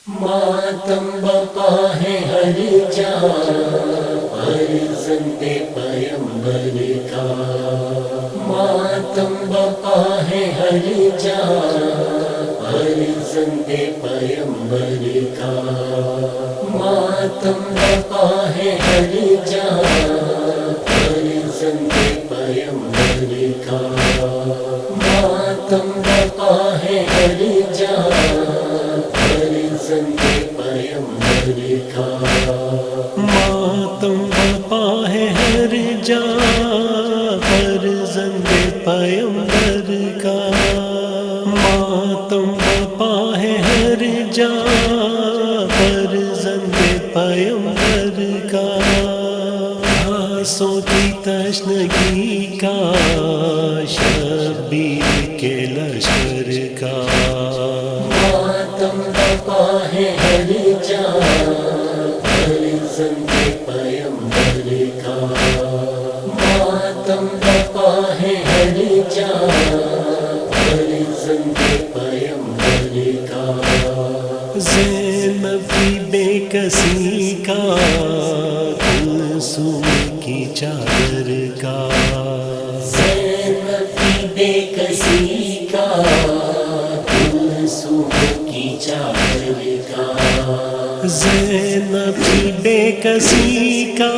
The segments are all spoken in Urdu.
ماتم بپا ہے ہر جہاں فرزند پیمبر کا، ماتم بپا ہے ہر جہاں فرزند پیمبر کا، ماتم بپا ہے ہر جہاں فرزند پیمبر کا، ماتم بپا ہے ہر جہاں فرزند پیمبر کا، ماتم بپا ہے ہر جہاں فرزند پیمبر کا، ماتم بپا ہے ہر جہاں فرزند پیمبر کا، آنسوں کی تشنگی کا شبیر کے لشکر کا، ماتم بپا ہے ہر جہاں فرزند پیمبر کا، ماتم بپا ہے ہر جہاں فرزند پیمبر کا، زینب کی بے کسی کا کلثوم کی چادر کا، زینب کی بے کسی کا کلثوم کی چادر کا، زینب کی بے کسی کا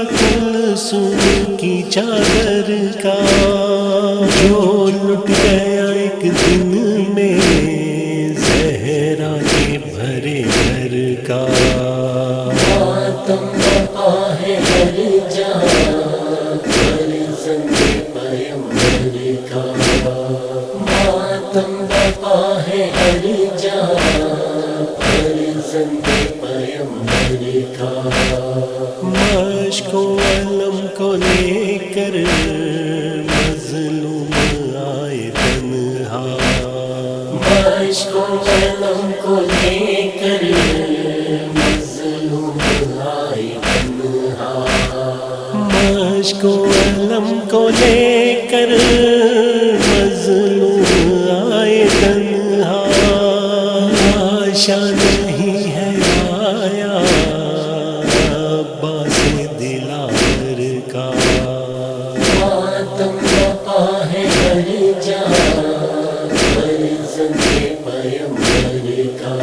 کلثوم کی چادر کا، جو لٹ گیا ایک دن میں زہرا کے بھرے گھر کا، ماتم بپا ہے ہر جہاں فرزند پیمبر کا، ماتم بپا ہے ہر جہاں فرزند پیمبر کا، مشک و علم کو لے کر مظلوم آئے تنہا، مشک و علم کو لے کر مظلوم آئے تنہا، مشک و علم کو لے کر مظلوم آئے تنہا، آشا نہیں ہے آیا عباس دلاور کا، ماتم بپا ہے ہر جہاں فرزند پیمبر کا،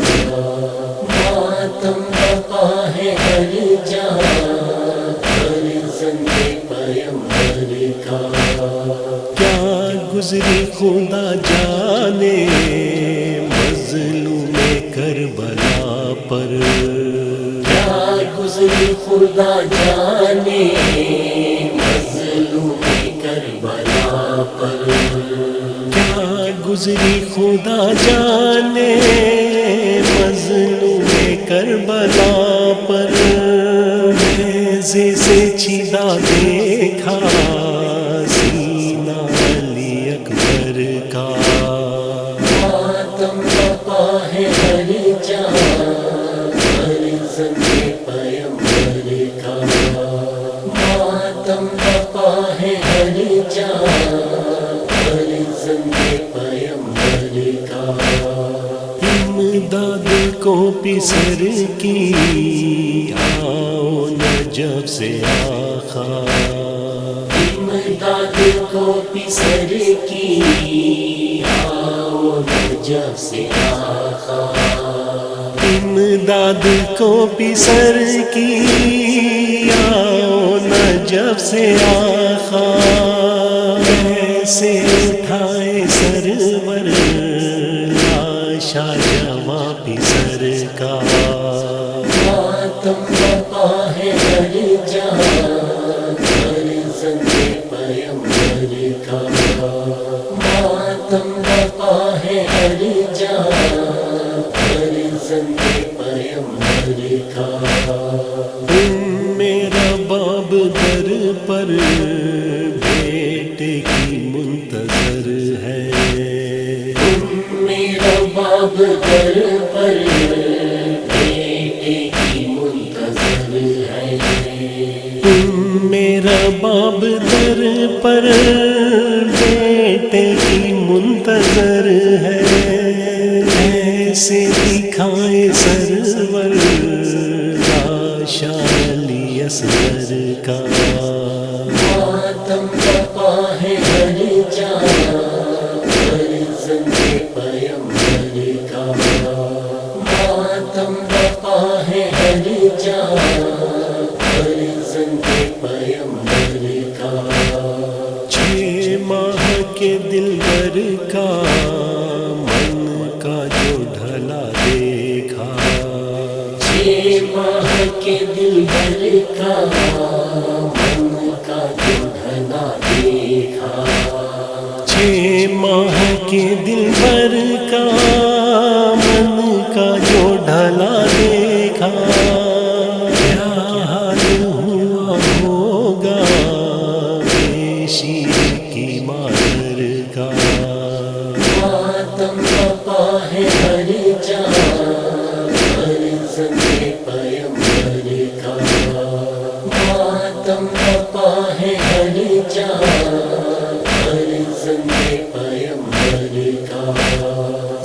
ماتم بپا ہے ہر جہاں فرزند پیمبر کا، کیا گزری خدا جانے مظلوم کربلا پر، کیا گزری خدا جانے مظلوم کربلا پر، کیا گزری خدا جانے مظلوم کربلا پر، نیزے سے چھیدا دیکھا سینہ علی اکبر کا، ماتم بپا ہے ہر جہاں فرزند پیمبر کا، ماتم بپا ہے ہر جہاں فرزند پیمبر کا، امداد کو پسر کی آؤ نجف سے آخا، امداد کو پسر کی آؤ نجف سے آخا، امداد کو پسر کی آؤ نجف سے آخا، کیسے اٹھائے سرور لاشا جواں پسر کا، ماتم بپا ہے ہر جہاں فرزند پیمبر کا، ماتم بپا ہے ہر جہاں فرزند پیمبر کا، میرا باب در پر بیٹے کی منتظر ہے، میرا باب در پر بیٹے کی منتظر ہے، میرا باب در پر بیٹے کی منتظر ہے، کیسے دکھائے سرور شالی اصغر کا ماتم بپا ہے ہر جہاں فرزند پیمبر کا ماتم بپا ہے ہر جہاں فرزند پیمبر کا 6 ماہ کے دلبر کا من کا جو ڈھلا دیکھا 6 ماہ کے دلبر کا من کا جو ڈھلا دیکھا 6 ماہ کے دلبر کا من کا جو ڈھلا دیکھا کیا حال ہوا ہوگا بے شیر کی مادر کا ماتم بپا ہے ہر جہاں فرزند پیمبر کا ماتم بپا ہے ہر جہاں فرزند پیمبر کا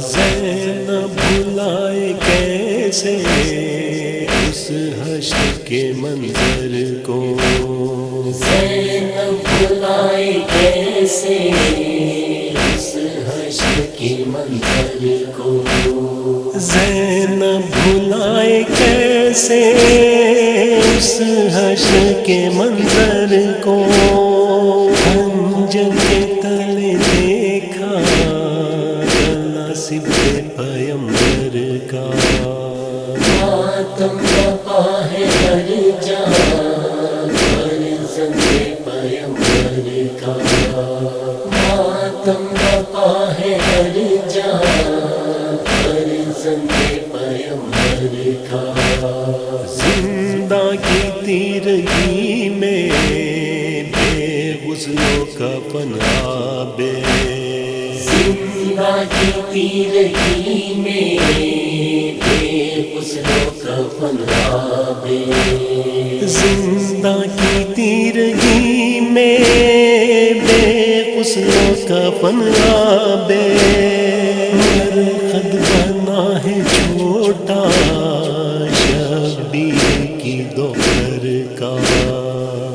زینب بھلائے کیسے اس حشر کے منظر کو زینب بھلائے کیسے اس حشر کے منظر کو زینب بھلائے کیسے اس حشر کے منظر کو خنجر کے تلے دیکھا نصیب پیمبر کا ماتم بپا ہے ہر جہاں فرزند پیمبر کا ماتم بپا ہے ہر جہاں فرزند پیمبر کا زندہ کی تیرگی میں بے غسلوں کا پنابے زندہ کی تیرگی میں بے غسلوں کا پنابے زندہ کی تیرگی میں بے غسلوں کا پنابے مرقد بنا ہے چھوٹا شبیر کی دوپہر کا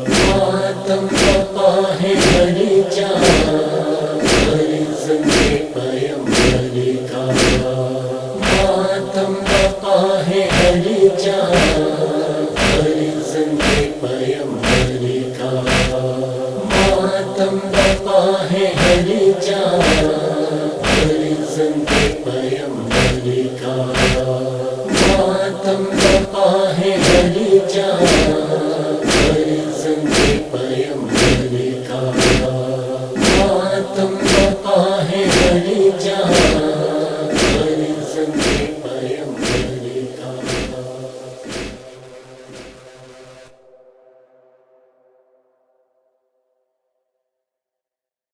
ماتم بپا ہے ہر جہاں فرزند پیمبر کا ماتم بپا ہے ہر جہاں فرزند پیمبر کا ماتم بپا ہے ہر جہاں فرزند پیمبر کا ماتم بپا ہے